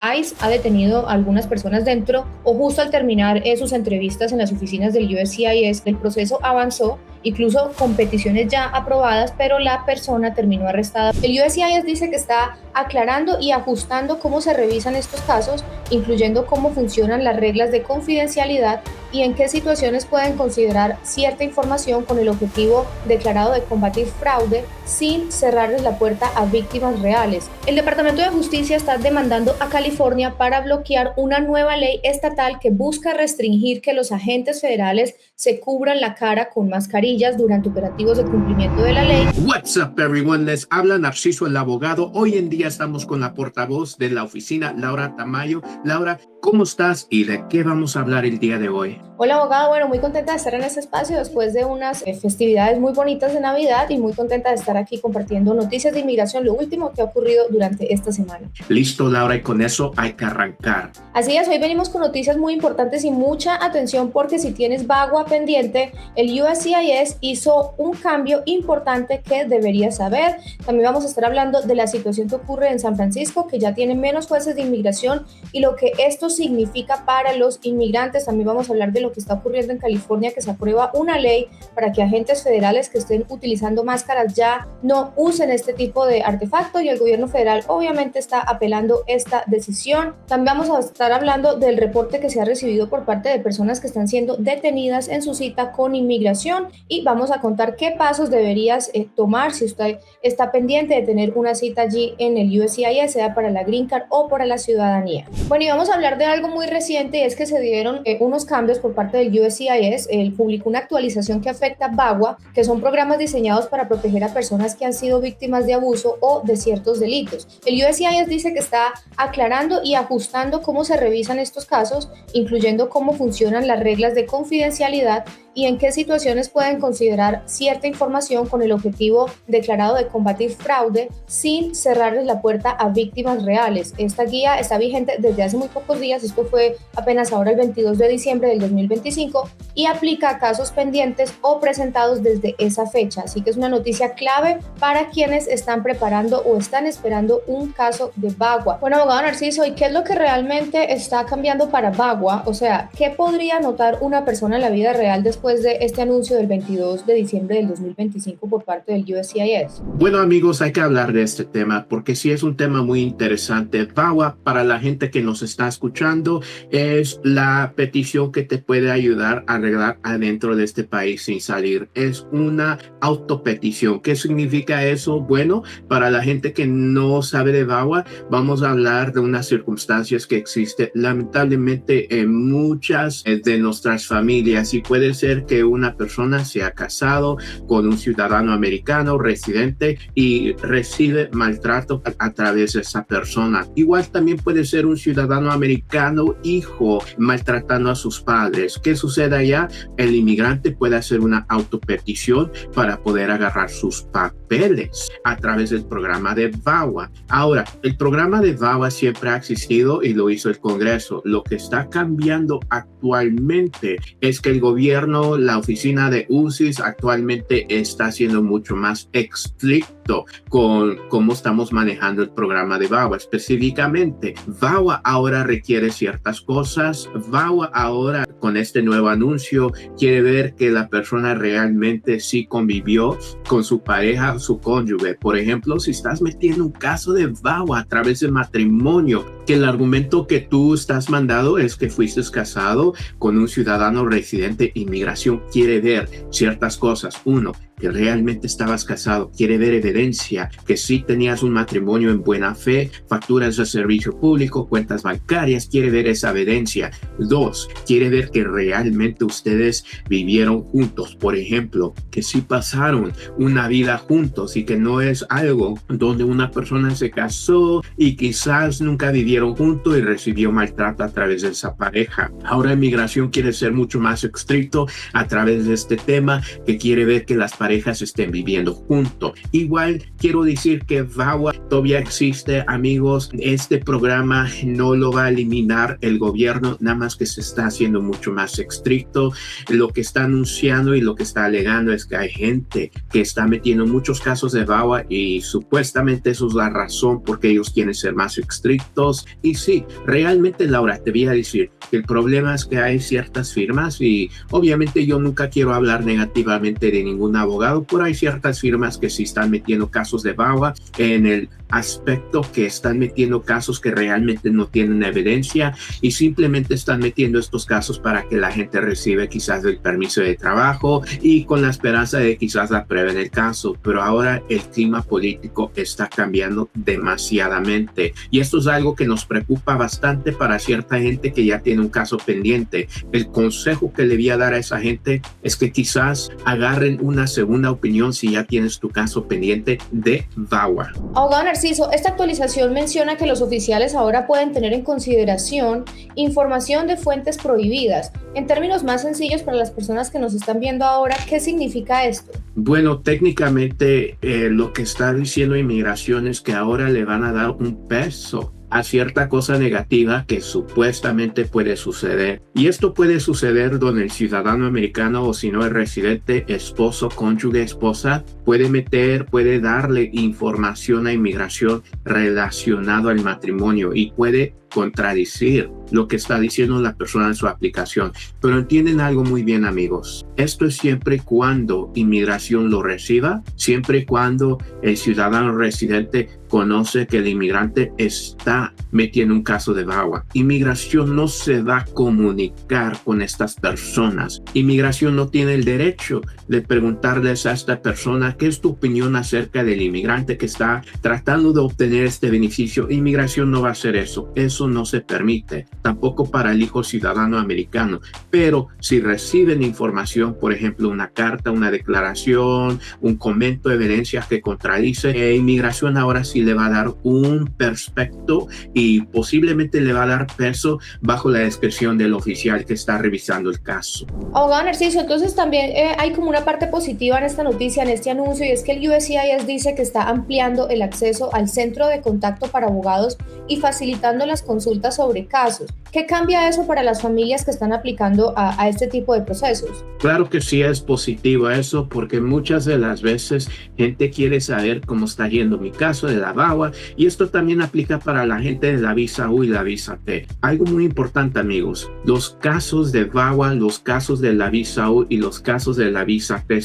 ICE ha detenido a algunas personas dentro o justo al terminar sus entrevistas en las oficinas del USCIS, el proceso avanzó, incluso con peticiones ya aprobadas, pero la persona terminó arrestada. El USCIS dice que está aclarando y ajustando cómo se revisan estos casos, incluyendo cómo funcionan las reglas de confidencialidad y en qué situaciones pueden considerar cierta información con el objetivo declarado de combatir fraude sin cerrarles la puerta a víctimas reales. El Departamento de Justicia está demandando a California para bloquear una nueva ley estatal que busca restringir que los agentes federales se cubran la cara con mascarillas durante operativos de cumplimiento de la ley. What's up, everyone? Les habla Narciso, el abogado. Hoy en día estamos con la portavoz de la oficina, Laura Tamayo. Laura, ¿cómo estás y de qué vamos a hablar el día de hoy? Hola, abogado. Bueno, muy contenta de estar en este espacio después de unas festividades muy bonitas de Navidad y muy contenta de estar aquí compartiendo noticias de inmigración, lo último que ha ocurrido durante esta semana. Listo, Laura, y con eso hay que arrancar. Así es, hoy venimos con noticias muy importantes y mucha atención porque si tienes VAWA pendiente, el USCIS hizo un cambio importante que deberías saber. También vamos a estar hablando de la situación que ocurre en San Francisco, que ya tiene menos jueces de inmigración y lo que esto significa para los inmigrantes. También vamos a hablar de lo que está ocurriendo en California, que se aprueba una ley para que agentes federales que estén utilizando máscaras ya no usen este tipo de artefacto y el gobierno federal obviamente está apelando esta decisión. También vamos a estar hablando del reporte que se ha recibido por parte de personas que están siendo detenidas en su cita con inmigración y vamos a contar qué pasos deberías tomar si usted está pendiente de tener una cita allí en el USCIS, sea para la Green Card o para la ciudadanía. Bueno, y vamos a hablar de algo muy reciente y es que se dieron unos cambios por parte del USCIS. Él publicó una actualización que afecta a VAWA, que son programas diseñados para proteger a personas que han sido víctimas de abuso o de ciertos delitos. El USCIS dice que está aclarando y ajustando cómo se revisan estos casos, incluyendo cómo funcionan las reglas de confidencialidad y en qué situaciones pueden considerar cierta información con el objetivo declarado de combatir fraude sin cerrarles la puerta a víctimas reales. Esta guía está vigente desde hace muy pocos días, esto fue apenas ahora el 22 de diciembre del 2025 y aplica a casos pendientes o presentados desde esa fecha, así que es una noticia clave para quienes están preparando o están esperando un caso de VAWA. Bueno, abogado Narciso, ¿y qué es lo que realmente está cambiando para VAWA? O sea, ¿qué podría notar una persona en la vida real después de este anuncio del 22 de diciembre del 2025 por parte del USCIS? Bueno, amigos, hay que hablar de este tema porque sí es un tema muy interesante. VAWA, para la gente que nos está escuchando, es la petición que te puede ayudar a arreglar adentro de este país sin salir. Es una autopetición. ¿Qué significa eso? Bueno, para la gente que no sabe de VAWA, vamos a hablar de unas circunstancias que existen lamentablemente en muchas de nuestras familias y puede ser que una persona se ha casado con un ciudadano americano residente y recibe maltrato a través de esa persona. Igual también puede ser un ciudadano americano hijo maltratando a sus padres. ¿Qué sucede allá? El inmigrante puede hacer una autopetición para poder agarrar sus papeles a través del programa de VAWA. Ahora, el programa de VAWA siempre ha existido y lo hizo el Congreso. Lo que está cambiando actualmente es que el gobierno, la oficina de UCIS actualmente está siendo mucho más estricto con cómo estamos manejando el programa de VAWA. Específicamente, VAWA ahora requiere ciertas cosas. VAWA ahora, con este nuevo anuncio, quiere ver que la persona realmente sí convivió con su pareja, su cónyuge. Por ejemplo, si estás metiendo un caso de VAWA a través de matrimonio, que el argumento que tú estás mandado es que fuiste casado con un ciudadano residente, inmigración quiere ver ciertas cosas. Uno, que realmente estabas casado, quiere ver evidencia que sí tenías un matrimonio en buena fe, facturas de servicio público, cuentas bancarias, quiere ver esa evidencia. Dos, quiere ver que realmente ustedes vivieron juntos, por ejemplo, que sí pasaron una vida juntos y que no es algo donde una persona se casó y quizás nunca vivieron juntos y recibió maltrato a través de esa pareja. Ahora inmigración quiere ser mucho más estricto a través de este tema, que quiere ver que las parejas parejas estén viviendo juntos. Igual quiero decir que VAWA todavía existe, amigos. Este programa no lo va a eliminar el gobierno, nada más que se está haciendo mucho más estricto. Lo que está anunciando y lo que está alegando es que hay gente que está metiendo muchos casos de VAWA y supuestamente eso es la razón porque ellos quieren ser más estrictos. Y sí, realmente, Laura, te voy a decir que el problema es que hay ciertas firmas y obviamente yo nunca quiero hablar negativamente de ningún abogado, pero hay ciertas firmas que sí están metiendo casos de VAWA en el aspecto que están metiendo casos que realmente no tienen evidencia y simplemente están metiendo estos casos para que la gente reciba quizás el permiso de trabajo y con la esperanza de quizás aprueben el caso. Pero ahora el clima político está cambiando demasiadamente y esto es algo que nos preocupa bastante para cierta gente que ya tiene un caso pendiente. El consejo que le voy a dar a esa gente es que quizás agarren una segunda opinión si ya tienes tu caso pendiente de VAWA. Abogado Narciso, esta actualización menciona que los oficiales ahora pueden tener en consideración información de fuentes prohibidas. En términos más sencillos para las personas que nos están viendo ahora, ¿qué significa esto? Bueno, técnicamente lo que está diciendo Inmigración es que ahora le van a dar un peso a cierta cosa negativa que supuestamente puede suceder. Y esto puede suceder donde el ciudadano americano o si no el residente, esposo, cónyuge, esposa, puede darle información a Inmigración relacionado al matrimonio y puede contradecir lo que está diciendo la persona en su aplicación. Pero entienden algo muy bien, amigos. Esto es siempre y cuando Inmigración lo reciba, siempre y cuando el ciudadano residente conoce que el inmigrante está metiendo un caso de VAWA. Inmigración no se va a comunicar con estas personas. Inmigración no tiene el derecho de preguntarles a esta persona qué es tu opinión acerca del inmigrante que está tratando de obtener este beneficio. Inmigración no va a hacer eso. Eso no se permite. Tampoco para el hijo ciudadano americano. Pero si reciben información, por ejemplo, una carta, una declaración, un comento de evidencia que contradice, Inmigración ahora sí le va a dar un perspecto y posiblemente le va a dar peso bajo la descripción del oficial que está revisando el caso. Abogado Narciso, entonces también hay como una parte positiva en esta noticia, en este anuncio, y es que el USCIS dice que está ampliando el acceso al centro de contacto para abogados y facilitando las consultas sobre casos. ¿Qué cambia eso para las familias que están aplicando a este tipo de procesos? Claro que sí es positivo eso, porque muchas de las veces gente quiere saber cómo está yendo mi caso de la VAWA, y esto también aplica para la gente de la visa U y la visa T. Algo muy importante, amigos, los casos de VAWA, los casos de la visa U y los casos de la visa T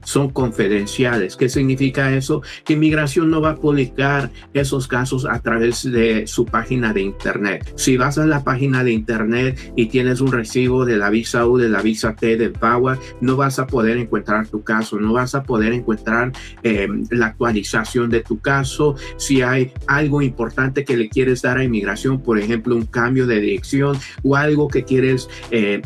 son confidenciales. ¿Qué significa eso? Que Inmigración no va a publicar esos casos a través de su página de internet. Si vas a la página de internet y tienes un recibo de la visa U, de la visa T, de VAWA, no vas a poder encontrar tu caso, no vas a poder encontrar la actualización de tu caso. Si hay algo importante que le quieres dar a Inmigración, por ejemplo, un cambio de dirección o algo que quieres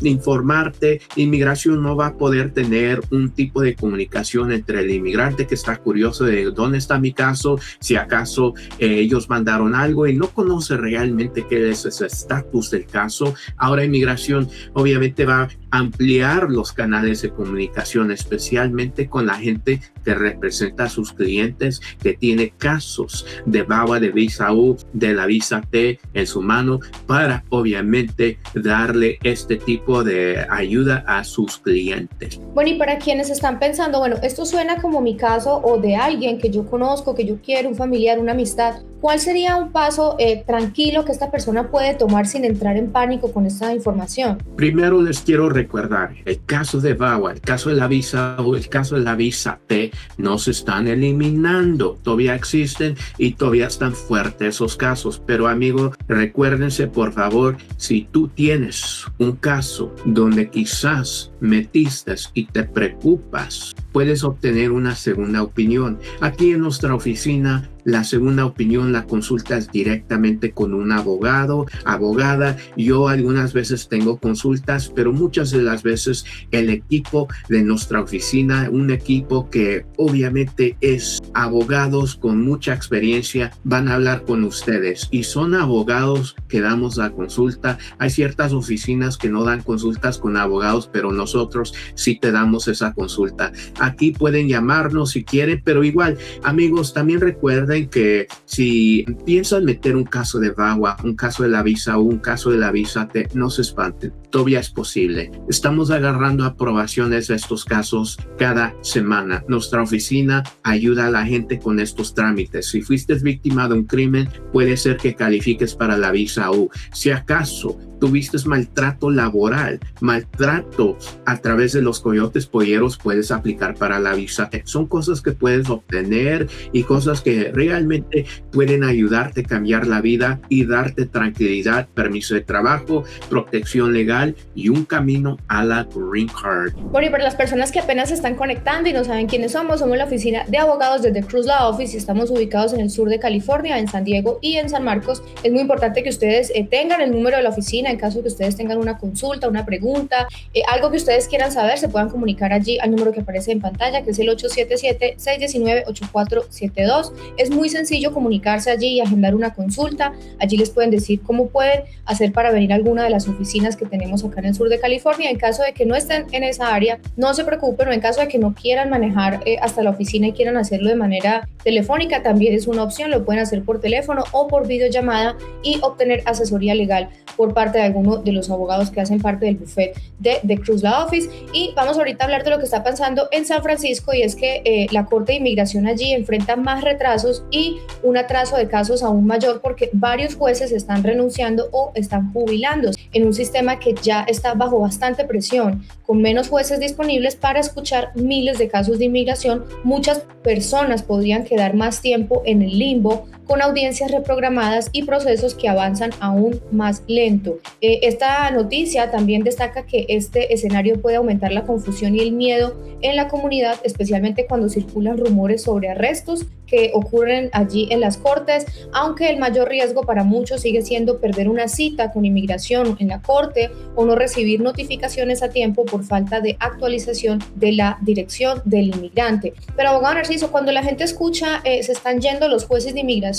informarte, Inmigración no va a poder tener un tipo de comunicación entre el inmigrante que está curioso de dónde está mi caso, si acaso ellos mandaron algo y no conoce realmente qué es ese estatus del caso. Ahora Inmigración obviamente va a ampliar los canales de comunicación, especialmente con la gente que representa a sus clientes, que tiene casos de VAWA, de visa U, de la visa T en su mano, para obviamente darle este tipo de ayuda a sus clientes. Bueno, y para quienes están pensando, bueno, esto suena como mi caso o de alguien que yo conozco, que yo quiero, un familiar, una amistad, ¿cuál sería un paso tranquilo que esta persona puede tomar sin entrar en pánico con esta información? Primero les quiero recordar, el caso de VAWA, el caso de la visa U, el caso de la visa T no se están eliminando, todavía existen y todavía están fuertes esos casos. Pero amigos, recuérdense por favor, si tú tienes un caso donde quizás metiste y te preocupas, puedes obtener una segunda opinión. Aquí en nuestra oficina la segunda opinión la consultas directamente con un abogado, abogada. Yo algunas veces tengo consultas, pero muchas de las veces el equipo de nuestra oficina, un equipo que obviamente es abogados con mucha experiencia, van a hablar con ustedes y son abogados que damos la consulta. Hay ciertas oficinas que no dan consultas con abogados, pero nosotros sí te damos esa consulta. Aquí pueden llamarnos si quieren, pero igual, amigos, también recuerden que si piensan meter un caso de VAWA, un caso de la visa o un caso de la visa T, no se espanten, todavía es posible. Estamos agarrando aprobaciones de estos casos cada semana. Nuestra oficina ayuda a la gente con estos trámites. Si fuiste víctima de un crimen, puede ser que califiques para la visa U. Si acaso tuviste maltrato laboral, maltrato a través de los coyotes polleros, puedes aplicar para la visa T. Son cosas que puedes obtener y cosas que realmente pueden ayudarte a cambiar la vida y darte tranquilidad, permiso de trabajo, protección legal y un camino a la Green Card. Bueno, y para las personas que apenas se están conectando y no saben quiénes somos la oficina de abogados de The Cruz Law Office y estamos ubicados en el sur de California, en San Diego y en San Marcos. Es muy importante que ustedes tengan el número de la oficina en caso que ustedes tengan una consulta, una pregunta, algo que ustedes quieran saber, se puedan comunicar allí al número que aparece en pantalla, que es el 877-619-8472. Es muy sencillo comunicarse allí y agendar una consulta. Allí les pueden decir cómo pueden hacer para venir a alguna de las oficinas que tenemos acá en el sur de California. En caso de que no estén en esa área, no se preocupen, o en caso de que no quieran manejar hasta la oficina y quieran hacerlo de manera telefónica, también es una opción, lo pueden hacer por teléfono o por videollamada y obtener asesoría legal por parte de alguno de los abogados que hacen parte del buffet de The Cruz Law Office. Y vamos ahorita a hablar de lo que está pasando en San Francisco, y es que la Corte de Inmigración allí enfrenta más retrasos y un atraso de casos aún mayor porque varios jueces están renunciando o están jubilándose en un sistema que ya está bajo bastante presión, con menos jueces disponibles para escuchar miles de casos de inmigración. Muchas personas podrían quedar más tiempo en el limbo, con audiencias reprogramadas y procesos que avanzan aún más lento. Esta noticia también destaca que este escenario puede aumentar la confusión y el miedo en la comunidad, especialmente cuando circulan rumores sobre arrestos que ocurren allí en las cortes, aunque el mayor riesgo para muchos sigue siendo perder una cita con inmigración en la corte o no recibir notificaciones a tiempo por falta de actualización de la dirección del inmigrante. Pero abogado Narciso, cuando la gente escucha se están yendo los jueces de inmigración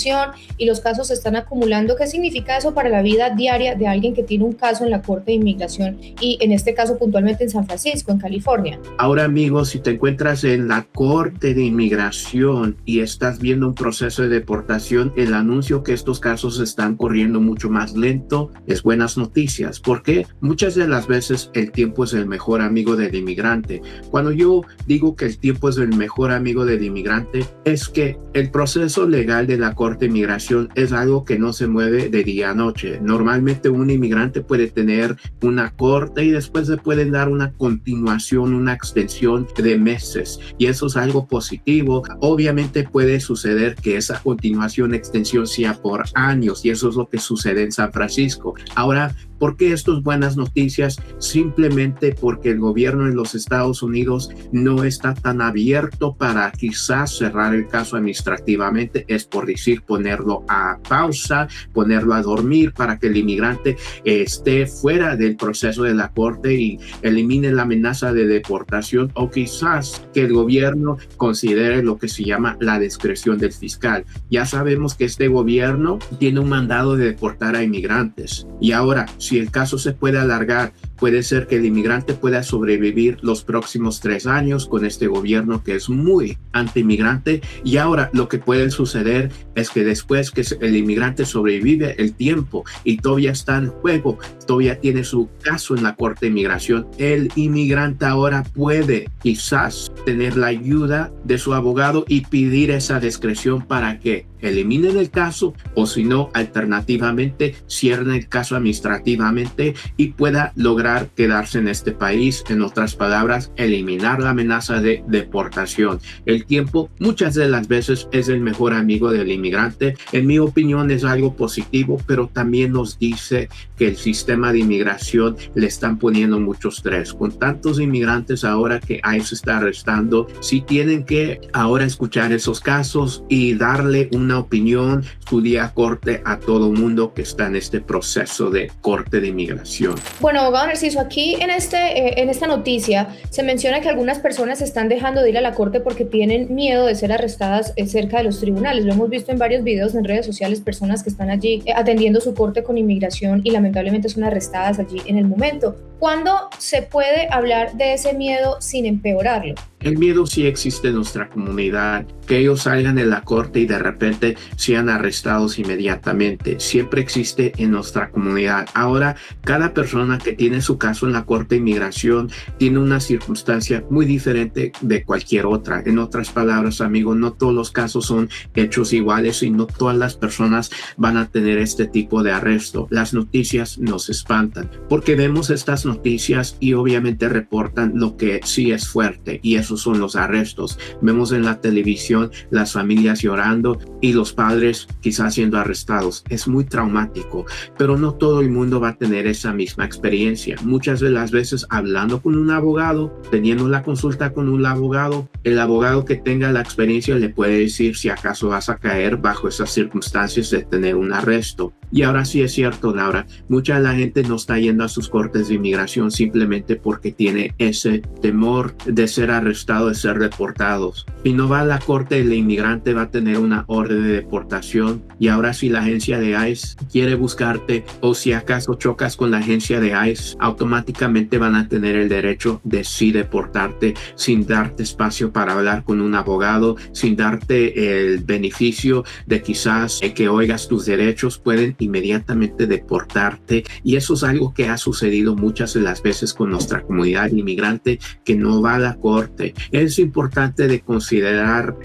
y los casos se están acumulando, ¿qué significa eso para la vida diaria de alguien que tiene un caso en la Corte de Inmigración y en este caso puntualmente en San Francisco, en California? Ahora, amigos, si te encuentras en la Corte de Inmigración y estás viendo un proceso de deportación, el anuncio que estos casos están corriendo mucho más lento es buenas noticias, porque muchas de las veces el tiempo es el mejor amigo del inmigrante. Cuando yo digo que el tiempo es el mejor amigo del inmigrante, es que el proceso legal de la Corte de Inmigración es algo que no se mueve de día a noche. Normalmente un inmigrante puede tener una corte y después le pueden dar una continuación, una extensión de meses, y eso es algo positivo. Obviamente puede suceder que esa continuación, extensión sea por años, y eso es lo que sucede en San Francisco. Ahora, ¿por qué estas buenas noticias? Simplemente porque el gobierno de los Estados Unidos no está tan abierto para quizás cerrar el caso administrativamente, es por decir, ponerlo a pausa, ponerlo a dormir para que el inmigrante esté fuera del proceso de la corte y elimine la amenaza de deportación, o quizás que el gobierno considere lo que se llama la discreción del fiscal. Ya sabemos que este gobierno tiene un mandado de deportar a inmigrantes, y ahora, si el caso se puede alargar, puede ser que el inmigrante pueda sobrevivir los próximos 3 años con este gobierno que es muy anti-inmigrante. Y ahora lo que puede suceder es que después que el inmigrante sobrevive el tiempo y todavía está en juego, todavía tiene su caso en la Corte de Inmigración, el inmigrante ahora puede quizás tener la ayuda de su abogado y pedir esa discreción para que eliminen el caso, o si no, alternativamente cierren el caso administrativamente y pueda lograr quedarse en este país. En otras palabras, eliminar la amenaza de deportación. El tiempo muchas de las veces es el mejor amigo del inmigrante. En mi opinión es algo positivo, pero también nos dice que el sistema de inmigración le están poniendo mucho estrés. Con tantos inmigrantes ahora que ICE está arrestando, sí tienen que ahora escuchar esos casos y darle un una opinión, su día corte a todo mundo que está en este proceso de corte de inmigración. Bueno, abogado Narciso, aquí en esta noticia se menciona que algunas personas están dejando de ir a la corte porque tienen miedo de ser arrestadas cerca de los tribunales. Lo hemos visto en varios videos en redes sociales, personas que están allí atendiendo su corte con inmigración y lamentablemente son arrestadas allí en el momento. ¿Cuándo se puede hablar de ese miedo sin empeorarlo? El miedo sí existe en nuestra comunidad, que ellos salgan de la corte y de repente sean arrestados inmediatamente. Siempre existe en nuestra comunidad. Ahora, cada persona que tiene su caso en la corte de inmigración tiene una circunstancia muy diferente de cualquier otra. En otras palabras, amigos, no todos los casos son hechos iguales y no todas las personas van a tener este tipo de arresto. Las noticias nos espantan porque vemos estas noticias y obviamente reportan lo que sí es fuerte, y esos son los arrestos. Vemos en la televisión las familias llorando y los padres quizás siendo arrestados. Es muy traumático, pero no todo el mundo va a tener esa misma experiencia. Muchas de las veces hablando con un abogado, teniendo la consulta con un abogado, el abogado que tenga la experiencia le puede decir si acaso vas a caer bajo esas circunstancias de tener un arresto. Y ahora sí es cierto, Laura, mucha de la gente no está yendo a sus cortes de inmigración simplemente porque tiene ese temor de ser arrestado, de ser deportados. Si no va a la corte, el inmigrante va a tener una orden de deportación, y ahora si la agencia de ICE quiere buscarte o si acaso chocas con la agencia de ICE, automáticamente van a tener el derecho de sí deportarte sin darte espacio para hablar con un abogado, sin darte el beneficio de quizás que oigas tus derechos. Pueden inmediatamente deportarte, y eso es algo que ha sucedido muchas de las veces con nuestra comunidad inmigrante que no va a la corte. Es importante de considerar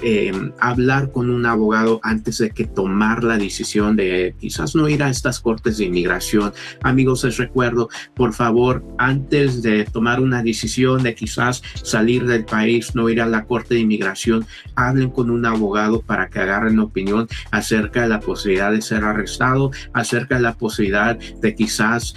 hablar con un abogado antes de que tomar la decisión de quizás no ir a estas cortes de inmigración. Amigos, les recuerdo, por favor, antes de tomar una decisión de quizás salir del país, no ir a la corte de inmigración, hablen con un abogado para que agarren opinión acerca de la posibilidad de ser arrestado, acerca de la posibilidad de quizás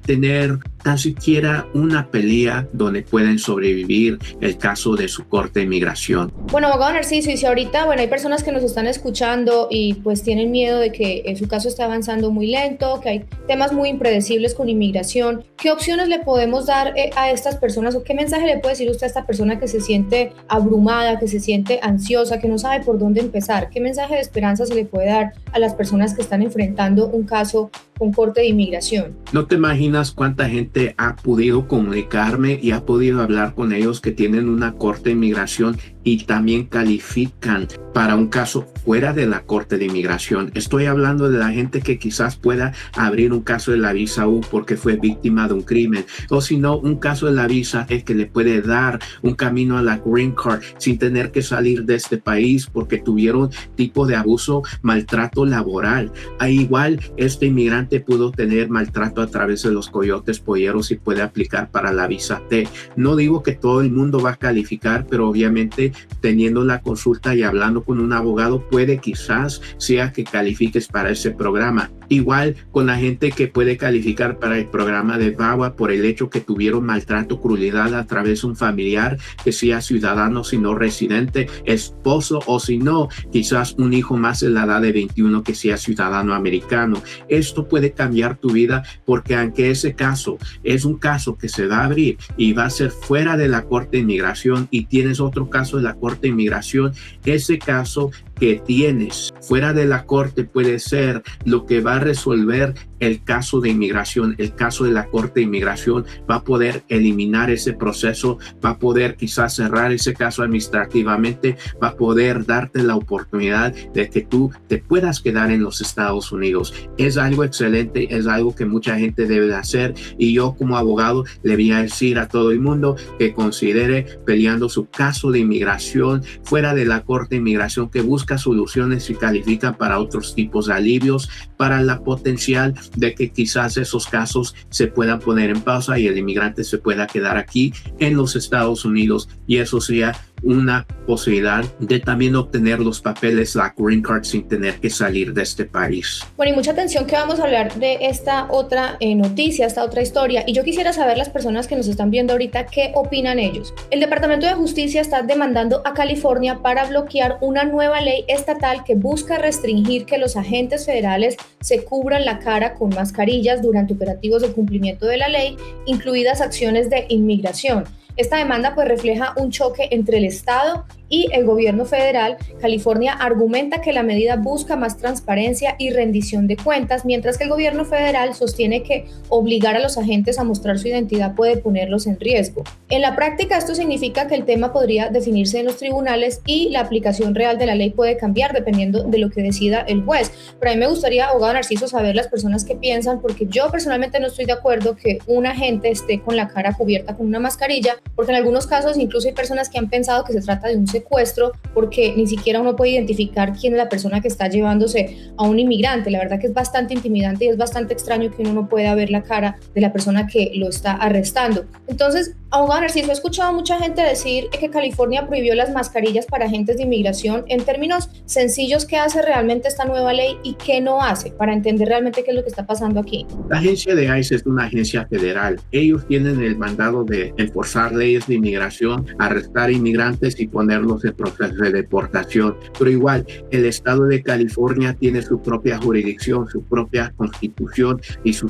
tener tan siquiera una pelea donde pueden sobrevivir el caso de su corte de inmigración. Bueno, abogado Narciso, y si ahorita, hay personas que nos están escuchando y pues tienen miedo de que su caso esté avanzando muy lento, que hay temas muy impredecibles con inmigración, ¿qué opciones le podemos dar a estas personas, o qué mensaje le puede decir usted a esta persona que se siente abrumada, que se siente ansiosa, que no sabe por dónde empezar? ¿Qué mensaje de esperanza se le puede dar a las personas que están enfrentando un caso con corte de inmigración? No te imaginas cuánta gente ha podido comunicarme y ha podido hablar con ellos que tienen una corte de inmigración y también califican para un caso fuera de la corte de inmigración. Estoy hablando de la gente que quizás pueda abrir un caso de la visa U porque fue víctima de un crimen, o si no, un caso de la visa es que le puede dar un camino a la green card sin tener que salir de este país porque tuvieron tipo de abuso, maltrato laboral. Igual este inmigrante pudo tener maltrato a través de los coyotes polleros y puede aplicar para la visa T. No digo que todo el mundo va a calificar, pero obviamente teniendo la consulta y hablando con un abogado puede quizás sea que califiques para ese programa. Igual con la gente que puede calificar para el programa de VAWA por el hecho que tuvieron maltrato, crueldad a través de un familiar que sea ciudadano sino residente, esposo, o si no, quizás un hijo más de la edad de 21 que sea ciudadano americano. Esto puede cambiar tu vida porque aunque ese caso es un caso que se va a abrir y va a ser fuera de la corte de inmigración y tienes otro caso de la corte de inmigración, ese caso que tienes fuera de la corte puede ser lo que va a resolver el caso de inmigración. El caso de la corte de inmigración va a poder eliminar ese proceso, va a poder quizás cerrar ese caso administrativamente, va a poder darte la oportunidad de que tú te puedas quedar en los Estados Unidos. Es algo excelente, es algo que mucha gente debe de hacer, y yo como abogado le voy a decir a todo el mundo que considere peleando su caso de inmigración fuera de la corte de inmigración, que busca soluciones y califica para otros tipos de alivios, para la potencial de que quizás esos casos se puedan poner en pausa y el inmigrante se pueda quedar aquí en los Estados Unidos, y eso sea una posibilidad de también obtener los papeles, la green card, sin tener que salir de este país. Bueno, y mucha atención que vamos a hablar de esta otra noticia, esta otra historia, y yo quisiera saber las personas que nos están viendo ahorita, ¿qué opinan ellos? El Departamento de Justicia está demandando a California para bloquear una nueva ley estatal que busca restringir que los agentes federales se cubran la cara con mascarillas durante operativos de cumplimiento de la ley, incluidas acciones de inmigración. Esta demanda pues refleja un choque entre el Estado y el gobierno federal. California argumenta que la medida busca más transparencia y rendición de cuentas, mientras que el gobierno federal sostiene que obligar a los agentes a mostrar su identidad puede ponerlos en riesgo. En la práctica, esto significa que el tema podría definirse en los tribunales y la aplicación real de la ley puede cambiar dependiendo de lo que decida el juez. Pero a mí me gustaría, abogado Narciso, saber las personas que piensan, porque yo personalmente no estoy de acuerdo que un agente esté con la cara cubierta con una mascarilla, porque en algunos casos incluso hay personas que han pensado que se trata de un secuestro, porque ni siquiera uno puede identificar quién es la persona que está llevándose a un inmigrante. La verdad que es bastante intimidante y es bastante extraño que uno no pueda ver la cara de la persona que lo está arrestando. Entonces, abogado Narciso, he escuchado a mucha gente decir que California prohibió las mascarillas para agentes de inmigración. En términos sencillos, ¿qué hace realmente esta nueva ley y qué no hace para entender realmente qué es lo que está pasando aquí? La agencia de ICE es una agencia federal. Ellos tienen el mandado de enforzar leyes de inmigración, arrestar inmigrantes y ponerlos en proceso de deportación. Pero igual, el estado de California tiene su propia jurisdicción, su propia constitución y su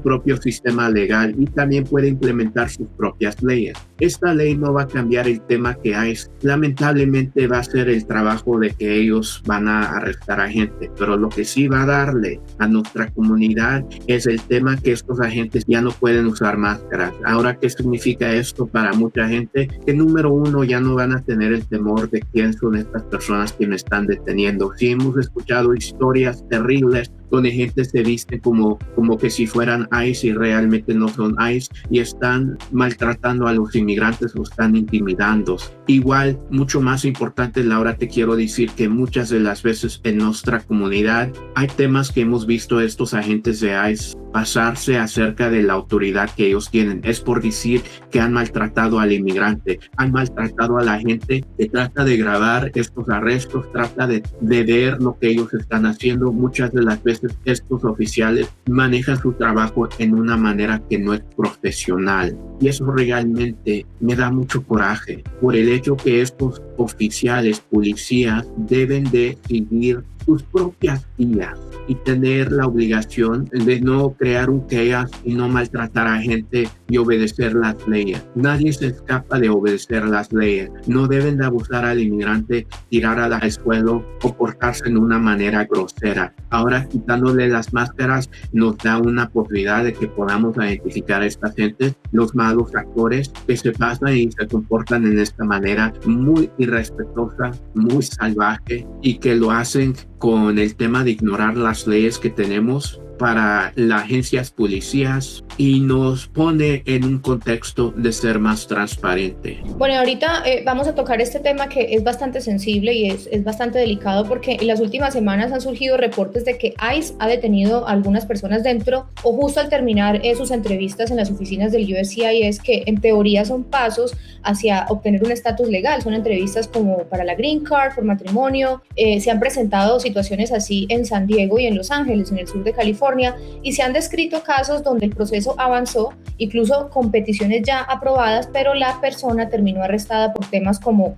propio sistema legal, y también puede implementar sus propias leyes. Esta ley no va a cambiar el tema que ICE. Lamentablemente va a ser el trabajo de que ellos van a arrestar a gente, pero lo que sí va a darle a nuestra comunidad es el tema que estos agentes ya no pueden usar máscaras. Ahora, ¿qué significa esto para mucha gente? Que número uno, ya no van a tener el temor de quién son estas personas que me están deteniendo. Sí, hemos escuchado historias terribles donde gente se viste como que si fueran ICE y realmente no son ICE, y están maltratando a los inmigrantes, los están intimidando. Igual, mucho más importante, Laura, te quiero decir que muchas de las veces en nuestra comunidad hay temas que hemos visto estos agentes de ICE pasarse acerca de la autoridad que ellos tienen. Es por decir que han maltratado al inmigrante, han maltratado a la gente que trata de grabar estos arrestos, trata de ver lo que ellos están haciendo. Muchas de las veces estos oficiales manejan su trabajo en una manera que no es profesional, y eso realmente me da mucho coraje por el hecho que estos oficiales, policías, deben de seguir sus propias guías y tener la obligación de no crear un chaos y no maltratar a gente y obedecer las leyes. Nadie se escapa de obedecer las leyes. No deben de abusar al inmigrante, tirar al suelo o portarse en una manera grosera. Ahora, quitándole las máscaras, nos da una posibilidad de que podamos identificar a esta gente, los malos actores que se pasan y se comportan en esta manera muy irrespetuosa, muy salvaje, y que lo hacen con el tema de ignorar las leyes que tenemos para las agencias policías, y nos pone en un contexto de ser más transparente. Bueno, ahorita vamos a tocar este tema que es bastante sensible y es bastante delicado, porque en las últimas semanas han surgido reportes de que ICE ha detenido a algunas personas dentro o justo al terminar sus entrevistas en las oficinas del USCIS, que en teoría son pasos hacia obtener un estatus legal. Son entrevistas como para la green card, por matrimonio. Se han presentado situaciones así en San Diego y en Los Ángeles, en el sur de California, y se han descrito casos donde el proceso avanzó, incluso con peticiones ya aprobadas, pero la persona terminó arrestada por temas como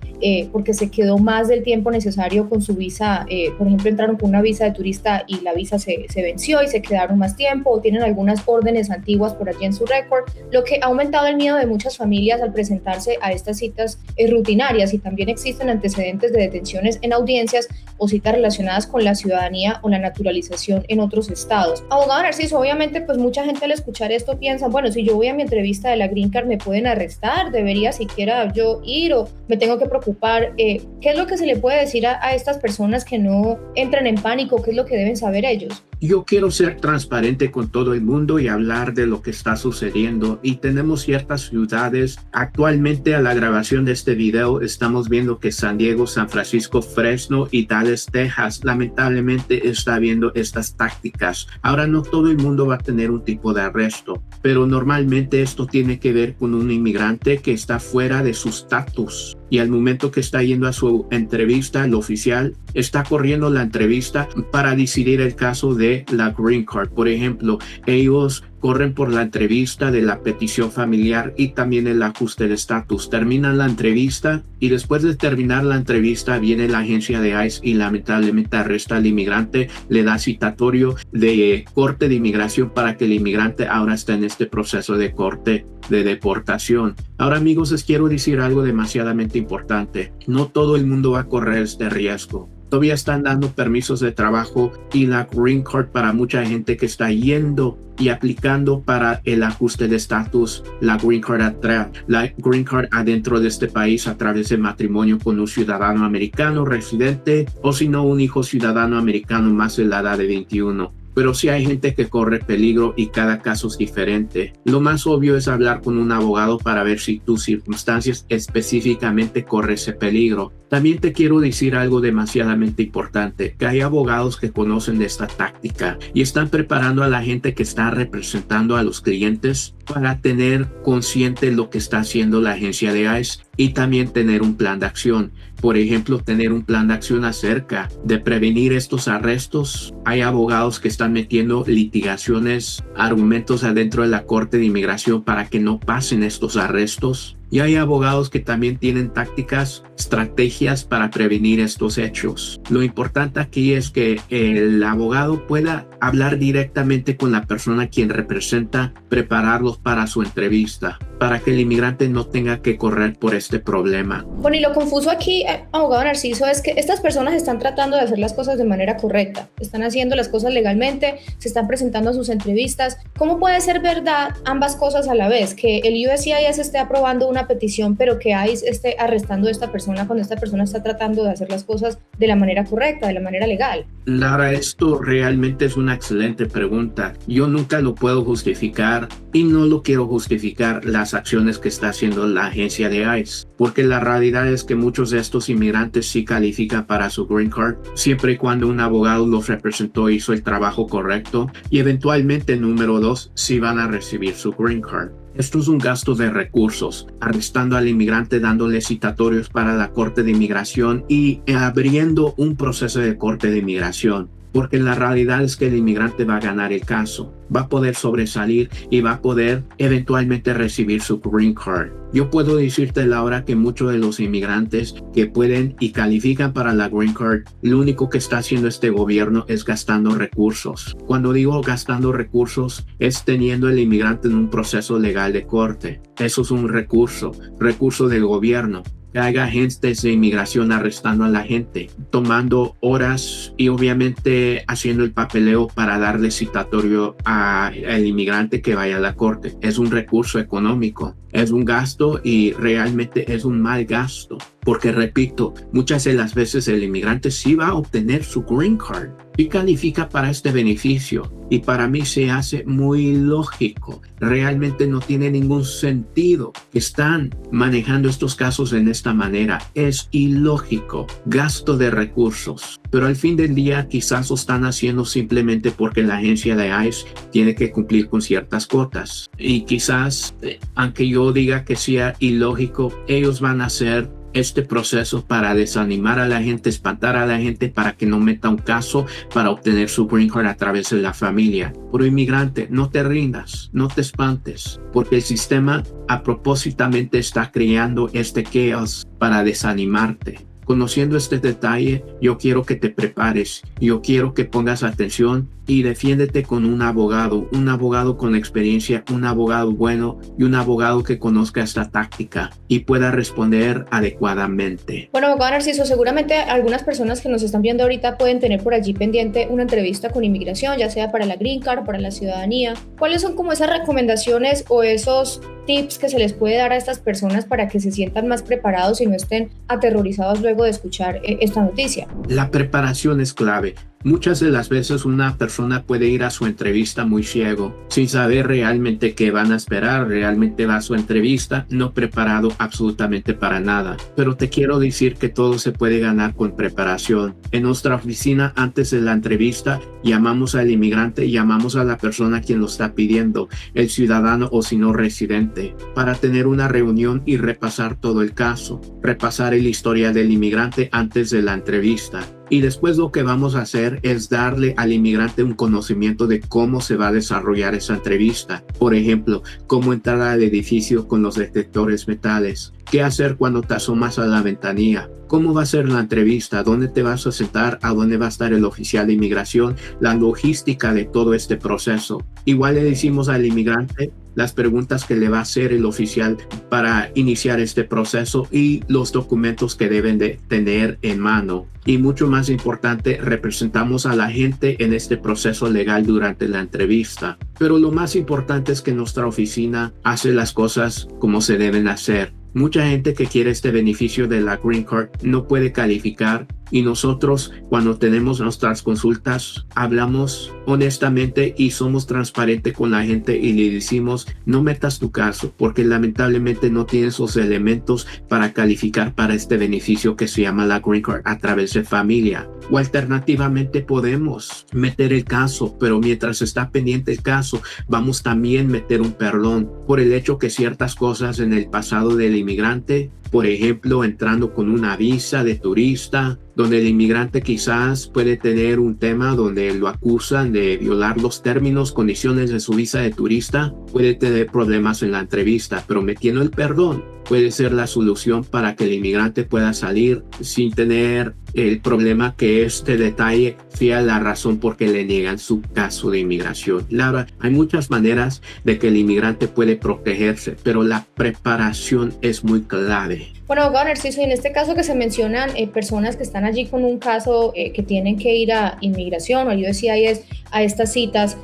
porque se quedó más del tiempo necesario con su visa. Por ejemplo, entraron con una visa de turista y la visa se venció y se quedaron más tiempo, o tienen algunas órdenes antiguas por allí en su récord, lo que ha aumentado el miedo de muchas familias al presentarse a estas citas rutinarias. Y también existen antecedentes de detenciones en audiencias o citas relacionadas con la ciudadanía o la naturalización en otros estados. Abogado Narciso, obviamente pues mucha gente al escuchar esto piensa, bueno, si yo voy a mi entrevista de la Green Card me pueden arrestar, debería siquiera yo ir o me tengo que preocupar. ¿Qué es lo que se le puede decir a estas personas que no entran en pánico? ¿Qué es lo que deben saber ellos? Yo quiero ser transparente con todo el mundo y hablar de lo que está sucediendo, y tenemos ciertas ciudades. Actualmente, a la grabación de este video, estamos viendo que San Diego, San Francisco, Fresno y Dallas, Texas, lamentablemente está viendo estas tácticas. Ahora, no todo el mundo va a tener un tipo de arresto, pero normalmente esto tiene que ver con un inmigrante que está fuera de su estatus y al momento que está yendo a su entrevista, el oficial está corriendo la entrevista para decidir el caso de la Green Card. Por ejemplo, ellos corren por la entrevista de la petición familiar y también el ajuste de estatus. Terminan la entrevista y después de terminar la entrevista viene la agencia de ICE y lamentablemente arresta al inmigrante, le da citatorio de corte de inmigración para que el inmigrante ahora está en este proceso de corte de deportación. Ahora, amigos, les quiero decir algo demasiadamente importante. No todo el mundo va a correr este riesgo. Todavía están dando permisos de trabajo y la Green Card para mucha gente que está yendo y aplicando para el ajuste de estatus, la Green Card adentro de este país a través de matrimonio con un ciudadano americano residente o si no un hijo ciudadano americano más de la edad de 21. Pero sí hay gente que corre peligro y cada caso es diferente. Lo más obvio es hablar con un abogado para ver si tus circunstancias específicamente corren ese peligro. También te quiero decir algo demasiadamente importante, que hay abogados que conocen de esta táctica y están preparando a la gente que está representando a los clientes para tener consciente lo que está haciendo la agencia de ICE y también tener un plan de acción. Por ejemplo, tener un plan de acción acerca de prevenir estos arrestos. Hay abogados que están metiendo litigaciones, argumentos adentro de la Corte de Inmigración para que no pasen estos arrestos. Y hay abogados que también tienen tácticas, estrategias para prevenir estos hechos. Lo importante aquí es que el abogado pueda hablar directamente con la persona a quien representa, prepararlos para su entrevista, para que el inmigrante no tenga que correr por este problema. Bueno, y lo confuso aquí, abogado Narciso, es que estas personas están tratando de hacer las cosas de manera correcta, están haciendo las cosas legalmente, se están presentando a sus entrevistas. ¿Cómo puede ser verdad ambas cosas a la vez? Que el USCIS esté aprobando una petición, pero que ICE esté arrestando a esta persona cuando esta persona está tratando de hacer las cosas de la manera correcta, de la manera legal. Lara, esto realmente es una excelente pregunta. Yo nunca lo puedo justificar y no lo quiero justificar las acciones que está haciendo la agencia de ICE, porque la realidad es que muchos de estos inmigrantes sí califican para su Green Card, siempre y cuando un abogado los representó y hizo el trabajo correcto, y eventualmente, número 2, sí van a recibir su Green Card. Esto es un gasto de recursos, arrestando al inmigrante, dándole citatorios para la Corte de Inmigración y abriendo un proceso de Corte de Inmigración. Porque la realidad es que el inmigrante va a ganar el caso, va a poder sobresalir y va a poder eventualmente recibir su Green Card. Yo puedo decirte, Laura, que muchos de los inmigrantes que pueden y califican para la Green Card, lo único que está haciendo este gobierno es gastando recursos. Cuando digo gastando recursos, es teniendo el inmigrante en un proceso legal de corte. Eso es un recurso del gobierno. Que haya agentes de inmigración arrestando a la gente, tomando horas y obviamente haciendo el papeleo para darle citatorio al inmigrante que vaya a la corte. Es un recurso económico, es un gasto y realmente es un mal gasto. Porque repito, muchas de las veces el inmigrante sí va a obtener su Green Card y califica para este beneficio. Y para mí se hace muy lógico. Realmente no tiene ningún sentido que están manejando estos casos en esta manera. Es ilógico. Gasto de recursos. Pero al fin del día quizás lo están haciendo simplemente porque la agencia de ICE tiene que cumplir con ciertas cuotas. Y quizás, aunque yo diga que sea ilógico, ellos van a hacer este proceso para desanimar a la gente, espantar a la gente para que no meta un caso para obtener su Green Card a través de la familia. Pero inmigrante, no te rindas, no te espantes, porque el sistema a propósitamente está creando este caos para desanimarte. Conociendo este detalle, yo quiero que te prepares, yo quiero que pongas atención y defiéndete con un abogado con experiencia, un abogado bueno y un abogado que conozca esta táctica y pueda responder adecuadamente. Bueno, abogado Narciso, seguramente algunas personas que nos están viendo ahorita pueden tener por allí pendiente una entrevista con inmigración, ya sea para la Green Card, para la ciudadanía. ¿Cuáles son como esas recomendaciones o esos tips que se les puede dar a estas personas para que se sientan más preparados y no estén aterrorizados luego de escuchar esta noticia? La preparación es clave. Muchas de las veces una persona puede ir a su entrevista muy ciego, sin saber realmente qué van a esperar. Realmente va a su entrevista no preparado absolutamente para nada. Pero te quiero decir que todo se puede ganar con preparación. En nuestra oficina, antes de la entrevista, llamamos al inmigrante, llamamos a la persona quien lo está pidiendo, el ciudadano o si no residente, para tener una reunión y repasar todo el caso, repasar el historial del inmigrante antes de la entrevista. Y después lo que vamos a hacer es darle al inmigrante un conocimiento de cómo se va a desarrollar esa entrevista. Por ejemplo, cómo entrar al edificio con los detectores metales, qué hacer cuando te asomas a la ventanilla, cómo va a ser la entrevista, dónde te vas a sentar, a dónde va a estar el oficial de inmigración, la logística de todo este proceso. Igual le decimos al inmigrante las preguntas que le va a hacer el oficial para iniciar este proceso y los documentos que deben de tener en mano. Y mucho más importante, representamos a la gente en este proceso legal durante la entrevista. Pero lo más importante es que nuestra oficina hace las cosas como se deben hacer. Mucha gente que quiere este beneficio de la Green Card no puede calificar y nosotros cuando tenemos nuestras consultas hablamos honestamente y somos transparentes con la gente y le decimos no metas tu caso porque lamentablemente no tienes los elementos para calificar para este beneficio que se llama la Green Card a través de familia. O alternativamente podemos meter el caso, pero mientras está pendiente el caso vamos también meter un perdón por el hecho que ciertas cosas en el pasado del inmigrante, por ejemplo, entrando con una visa de turista, donde el inmigrante quizás puede tener un tema donde lo acusan de violar los términos, condiciones de su visa de turista, puede tener problemas en la entrevista, pero metiendo el perdón puede ser la solución para que el inmigrante pueda salir sin tener el problema que este detalle sea la razón por qué le niegan su caso de inmigración. Laura, hay muchas maneras de que el inmigrante puede protegerse, pero la preparación es muy clave. Bueno, abogado Narciso, en este caso que se mencionan personas que están allí con un caso que tienen que ir a inmigración o al USCIS a estas citas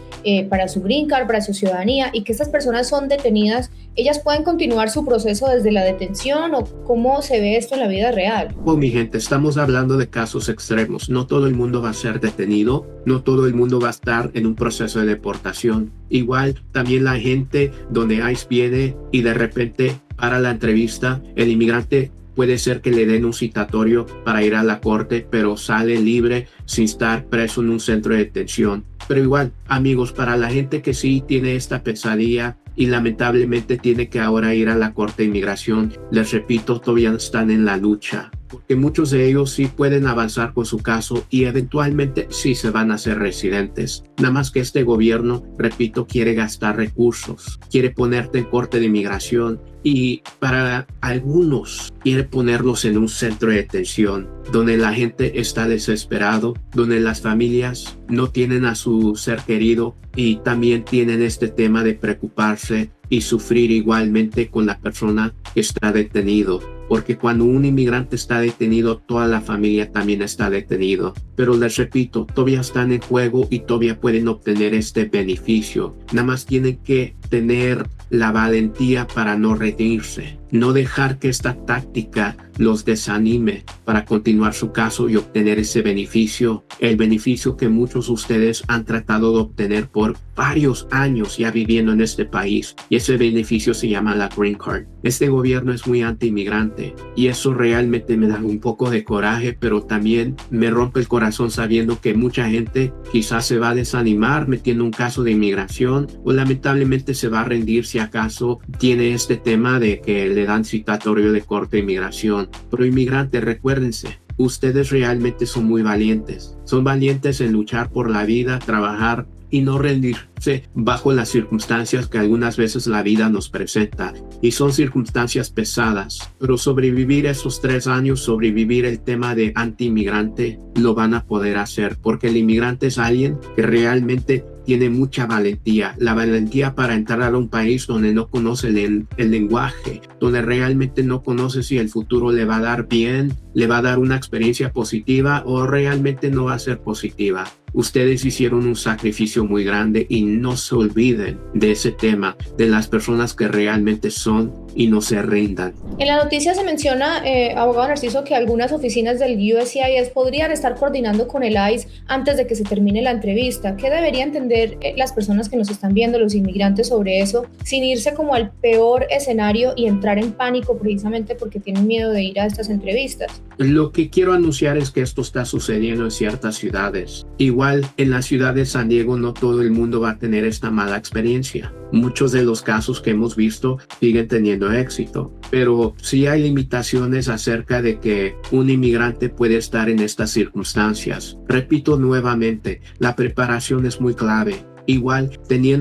para su green card, para su ciudadanía, y que estas personas son detenidas, ¿ellas pueden continuar su proceso desde la detención o cómo se ve esto en la vida real? Pues mi gente, estamos hablando de casos extremos. No todo el mundo va a ser detenido, no todo el mundo va a estar en un proceso de deportación. Igual también la gente donde ICE viene y de repente para la entrevista, el inmigrante puede ser que le den un citatorio para ir a la corte, pero sale libre sin estar preso en un centro de detención. Pero igual, amigos, para la gente que sí tiene esta pesadilla y lamentablemente tiene que ahora ir a la corte de inmigración, les repito, todavía están en la lucha. Porque muchos de ellos sí pueden avanzar con su caso y eventualmente sí se van a hacer residentes. Nada más que este gobierno, repito, quiere gastar recursos, quiere ponerte en corte de inmigración y para algunos quiere ponerlos en un centro de detención donde la gente está desesperado, donde las familias no tienen a su ser querido y también tienen este tema de preocuparse y sufrir igualmente con la persona que está detenido. Porque cuando un inmigrante está detenido, toda la familia también está detenido. Pero les repito, todavía están en juego y todavía pueden obtener este beneficio. Nada más tienen que tener la valentía para no rendirse. No dejar que esta táctica los desanime para continuar su caso y obtener ese beneficio. El beneficio que muchos de ustedes han tratado de obtener por varios años ya viviendo en este país. Y ese beneficio se llama la Green Card. Este gobierno es muy anti-inmigrante y eso realmente me da un poco de coraje, pero también me rompe el corazón sabiendo que mucha gente quizás se va a desanimar metiendo un caso de inmigración o lamentablemente se va a rendir si acaso tiene este tema de que le dan citatorio de corte de inmigración. Pero inmigrantes, recuérdense, ustedes realmente son muy valientes. Son valientes en luchar por la vida, trabajar y no rendirse bajo las circunstancias que algunas veces la vida nos presenta. Y son circunstancias pesadas, pero sobrevivir esos 3 años, sobrevivir el tema de anti-inmigrante, lo van a poder hacer, porque el inmigrante es alguien que realmente tiene mucha valentía, la valentía para entrar a un país donde no conoce el lenguaje, donde realmente no conoce si el futuro le va a dar bien, le va a dar una experiencia positiva o realmente no va a ser positiva. Ustedes hicieron un sacrificio muy grande y no se olviden de ese tema, de las personas que realmente son y no se rindan. En la noticia se menciona, abogado Narciso, que algunas oficinas del USCIS podrían estar coordinando con el ICE antes de que se termine la entrevista. ¿Qué deberían entender las personas que nos están viendo, los inmigrantes, sobre eso, sin irse como al peor escenario y entrar en pánico precisamente porque tienen miedo de ir a estas entrevistas? Lo que quiero anunciar es que esto está sucediendo en ciertas ciudades. Igual en la ciudad de San Diego no todo el mundo va a tener esta mala experiencia. Muchos de los casos que hemos visto siguen teniendo éxito, pero sí hay limitaciones acerca de que un inmigrante puede estar en estas circunstancias. Repito nuevamente, la preparación es muy clave. Igual,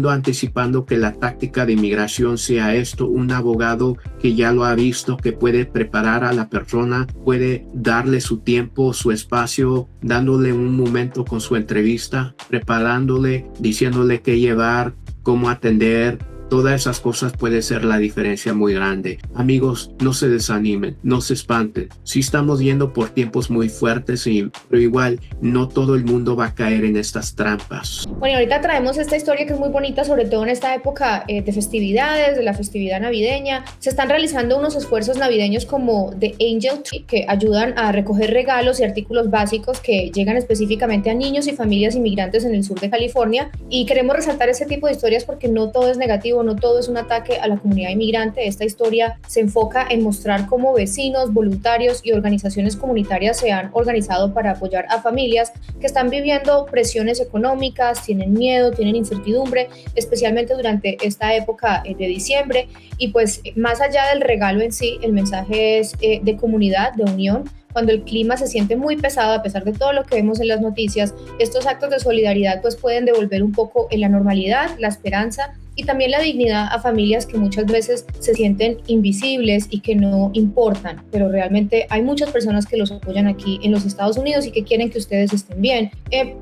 anticipando que la táctica de inmigración sea esto, un abogado que ya lo ha visto, que puede preparar a la persona, puede darle su tiempo, su espacio, dándole un momento con su entrevista, preparándole, diciéndole qué llevar, cómo atender. Todas esas cosas puede ser la diferencia muy grande. Amigos, no se desanimen, no se espanten. Sí estamos yendo por tiempos muy fuertes, pero igual no todo el mundo va a caer en estas trampas. Bueno, y ahorita traemos esta historia que es muy bonita, sobre todo en esta época de festividades, de la festividad navideña. Se están realizando unos esfuerzos navideños como The Angel Tree, que ayudan a recoger regalos y artículos básicos que llegan específicamente a niños y familias inmigrantes en el sur de California. Y queremos resaltar ese tipo de historias porque no todo es negativo, no todo es un ataque a la comunidad inmigrante. Esta historia se enfoca en mostrar cómo vecinos, voluntarios y organizaciones comunitarias se han organizado para apoyar a familias que están viviendo presiones económicas, tienen miedo, tienen incertidumbre, especialmente durante esta época de diciembre. Y pues más allá del regalo en sí, el mensaje es de comunidad, de unión. Cuando el clima se siente muy pesado, a pesar de todo lo que vemos en las noticias, estos actos de solidaridad pues pueden devolver un poco en la normalidad, la esperanza y también la dignidad a familias que muchas veces se sienten invisibles y que no importan, pero realmente hay muchas personas que los apoyan aquí en los Estados Unidos y que quieren que ustedes estén bien.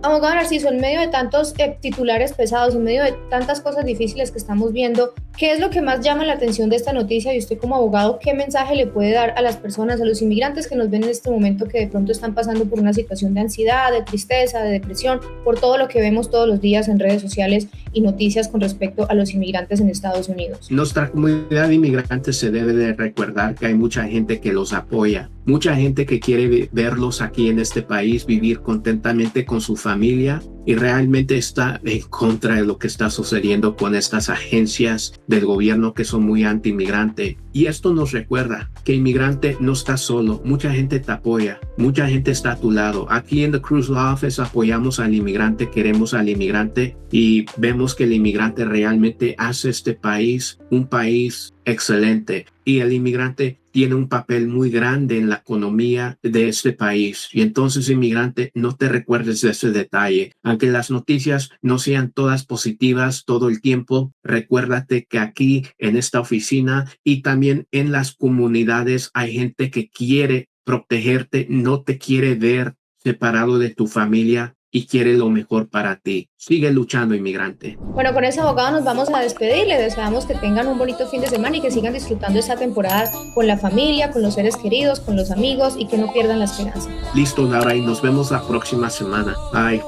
Abogado Narciso, en medio de tantos titulares pesados, en medio de tantas cosas difíciles que estamos viendo, ¿qué es lo que más llama la atención de esta noticia? Y usted como abogado, ¿qué mensaje le puede dar a las personas, a los inmigrantes que nos ven en este momento, que de pronto están pasando por una situación de ansiedad, de tristeza, de depresión, por todo lo que vemos todos los días en redes sociales y noticias con respecto a los inmigrantes en Estados Unidos? Nuestra comunidad de inmigrantes se debe de recordar que hay mucha gente que los apoya, mucha gente que quiere verlos aquí en este país, vivir contentamente con su familia, y realmente está en contra de lo que está sucediendo con estas agencias del gobierno que son muy anti-inmigrante. Y esto nos recuerda que inmigrante no está solo, mucha gente te apoya, mucha gente está a tu lado. Aquí en The Cruz Law Office apoyamos al inmigrante, queremos al inmigrante y vemos que el inmigrante realmente hace este país un país excelente, y el inmigrante tiene un papel muy grande en la economía de este país. Y entonces, inmigrante, no te recuerdes de ese detalle. Aunque las noticias no sean todas positivas todo el tiempo, recuérdate que aquí en esta oficina y también en las comunidades hay gente que quiere protegerte, no te quiere ver separado de tu familia y quiere lo mejor para ti. Sigue luchando, inmigrante. Bueno, con ese abogado nos vamos a despedir. Les deseamos que tengan un bonito fin de semana y que sigan disfrutando esta temporada con la familia, con los seres queridos, con los amigos y que no pierdan la esperanza. Listo, Laura, y nos vemos la próxima semana. Bye.